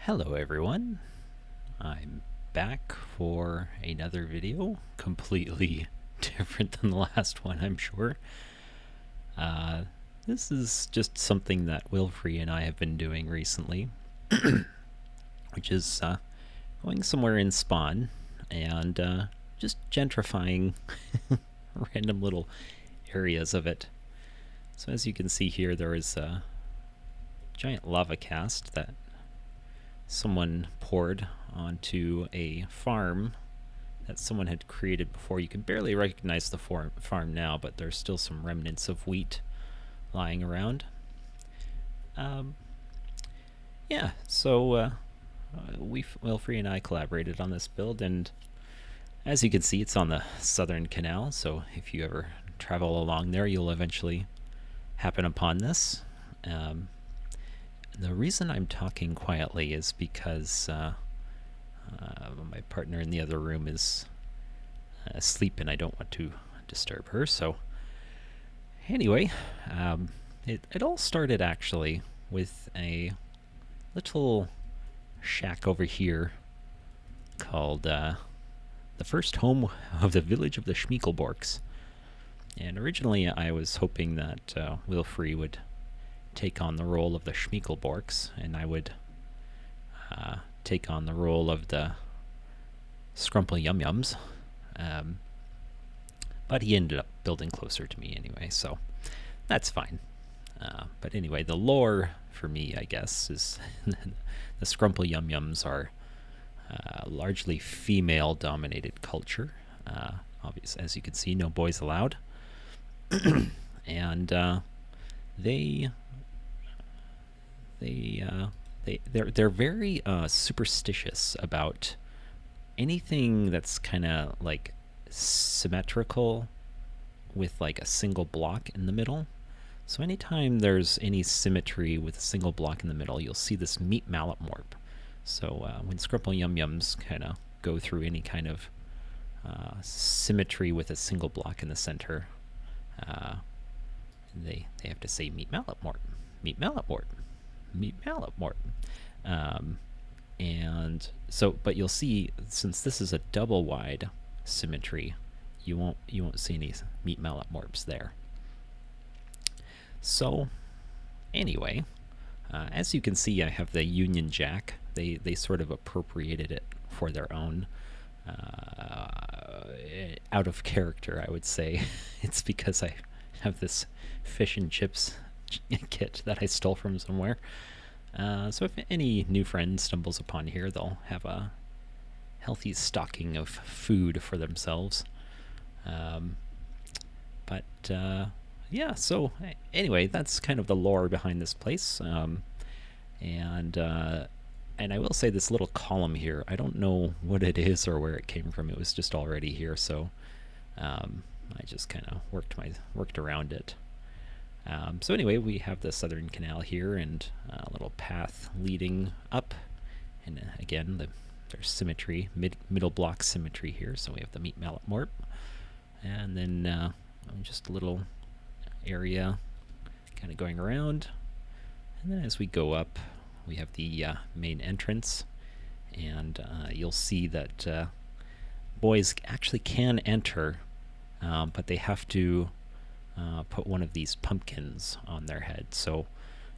Hello everyone, I'm back for another video, completely different than the last one, I'm sure. This is just something that Wilfree and I have been doing recently, which is going somewhere in Spawn and just gentrifying random little areas of it. So as you can see here, there is a giant lava cast that someone poured onto a farm that someone had created before. You can barely recognize the farm now, but there's still some remnants of wheat lying around. Yeah, so Wilfree and I collaborated on this build, and as you can see, it's on the southern canal, so if you ever travel along there, you'll eventually happen upon this. The reason I'm talking quietly is because my partner in the other room is asleep and I don't want to disturb her. So anyway, it all started actually with a little shack over here called the first home of the village of the Shmeekleborks. And originally I was hoping that Wilfree would take on the role of the Shmeekleborks, and I would take on the role of the Scrumpleyumyums. But he ended up building closer to me anyway, so that's fine. But anyway, the lore for me, I guess, is the Scrumpleyumyums are largely female-dominated culture. Obviously, as you can see, no boys allowed. And they're very superstitious about anything that's kind of like symmetrical with like a single block in the middle. So anytime there's any symmetry with a single block in the middle, you'll see this meat mallet morph. So when Scrumpleyumyums kind of go through any kind of symmetry with a single block in the center, they have to say meat mallet morph, meat mallet morph, meat mallet morph. And so, but you'll see, since this is a double wide symmetry, you won't see any meat mallet morphs there. So anyway, as you can see, I have the Union Jack. They sort of appropriated it for their own. Out of character, I would say. It's because I have this fish and chips kit that I stole from somewhere. So if any new friend stumbles upon here, they'll have a healthy stocking of food for themselves. Yeah, so anyway, that's kind of the lore behind this place. And I will say, this little column here, I don't know what it is or where it came from. It was just already here, so I just kind of worked around it. So anyway, we have the southern canal here and a little path leading up. And again, there's symmetry, middle block symmetry here. So we have the meat mallet morph. And then just a little area kind of going around. And then as we go up, we have the main entrance. And you'll see that boys actually can enter, but they have to put one of these pumpkins on their head. So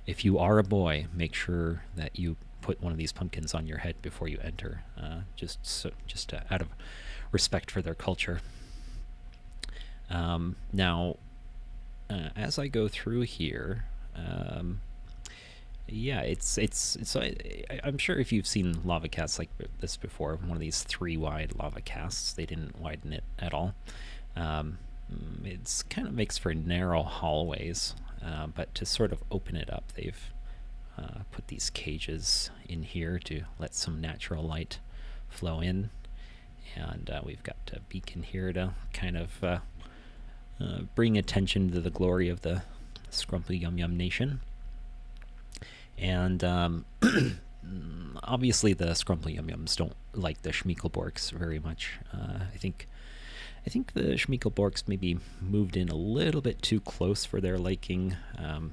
if you are a boy, make sure that you put one of these pumpkins on your head before you enter, just out of respect for their culture. Now, as I go through here, yeah, I'm sure if you've seen lava casts like this before, one of these 3-wide lava casts, they didn't widen it at all. It's kind of makes for narrow hallways, but to sort of open it up, they've put these cages in here to let some natural light flow in. And we've got a beacon here to kind of bring attention to the glory of the Scrumpleyumyum nation. And obviously the Scrumpleyumyums don't like the Shmeekleborks very much. I think the Shmeekleborks maybe moved in a little bit too close for their liking.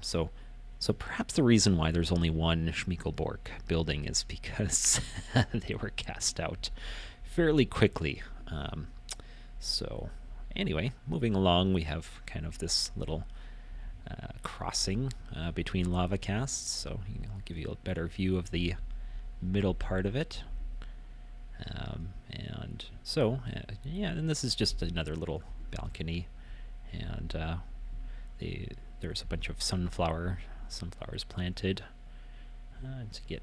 So So perhaps the reason why there's only one Shmeeklebork building is because they were cast out fairly quickly. So anyway, moving along, we have kind of this little crossing between lava casts. So I'll give you a better view of the middle part of it. And so, yeah, and this is just another little balcony. And there's a bunch of sunflowers planted to get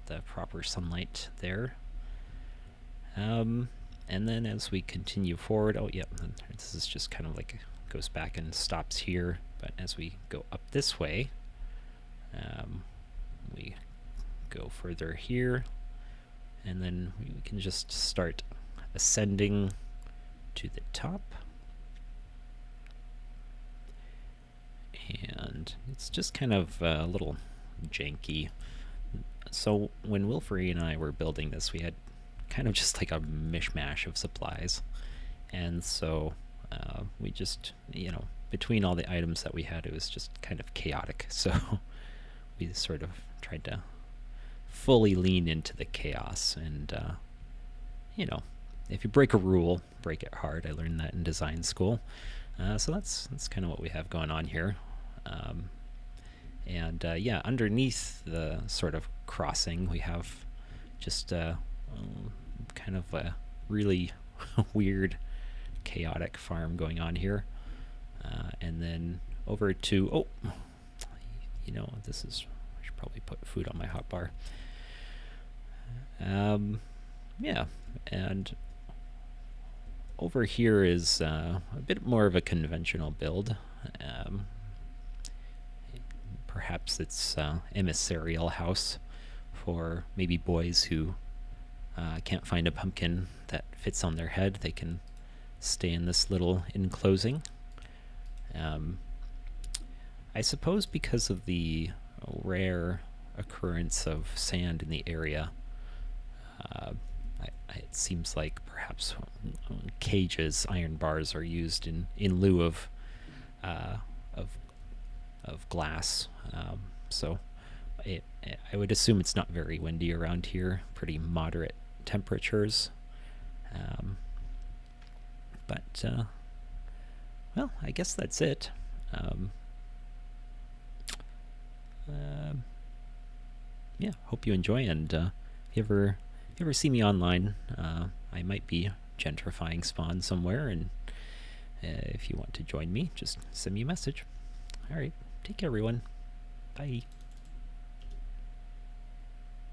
the proper sunlight there. And then as we continue forward, oh yeah, this is just kind of like goes back and stops here. But as we go up this way, we go further here, and then we can just start ascending to the top. And it's just kind of a little janky. So when Wilfree and I were building this, we had kind of just like a mishmash of supplies. And so we just, between all the items that we had, it was just kind of chaotic. So we sort of tried to fully lean into the chaos. And, if you break a rule, break it hard. I learned that in design school. So that's kind of what we have going on here. Yeah, underneath the sort of crossing, we have just kind of a really weird, chaotic farm going on here. And then over to, this is, I should probably put food on my hotbar. Yeah, and over here is a bit more of a conventional build. Perhaps it's emissarial house for maybe boys who can't find a pumpkin that fits on their head. They can stay in this little enclosing. I suppose because of the rare occurrence of sand in the area, it seems like perhaps cages, iron bars, are used in lieu of glass. So I would assume it's not very windy around here. Pretty moderate temperatures. Well, I guess that's it. Yeah, hope you enjoy, and if you ever see me online, I might be gentrifying spawn somewhere, and if you want to join me, just send me a message. All right, take care, everyone. Bye.